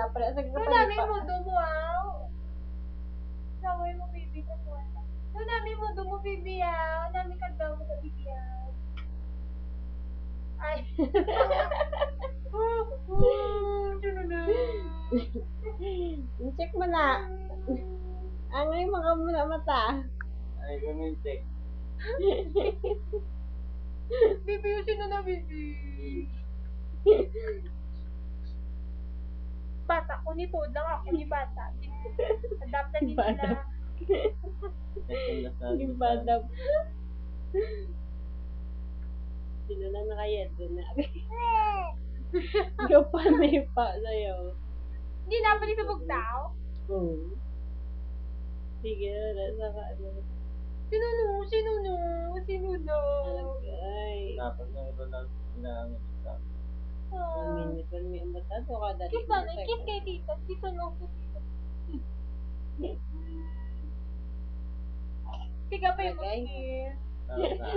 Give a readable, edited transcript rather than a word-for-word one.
na pala. Sa Doon namin mo dumuaw. Saway mo, baby. Doon namin mo dumo, baby, ah. Namin kagdaw mo sa baby, ah. Ay. Sino na? Check mo na. Ano yung mga mata? Ay, ganun check. Baby, yung sino na, baby? Bata ko ni Pod lang ako ni bata. Adapt na din Bata. sila. Yung badab. Sino na nakayad doon na? Yung panay pa sa'yo. Hindi na pa sa bugtaw. Oo. Sige na, saka ano. Sino no? Sino no? Sino no? Ay. Dapat na ito na namin isa. Minute pa may umata. So, kada Kiss na, kiss kay tita. Tito no, kay tita. Kaya pa yung Okay. kiss. Tapos na.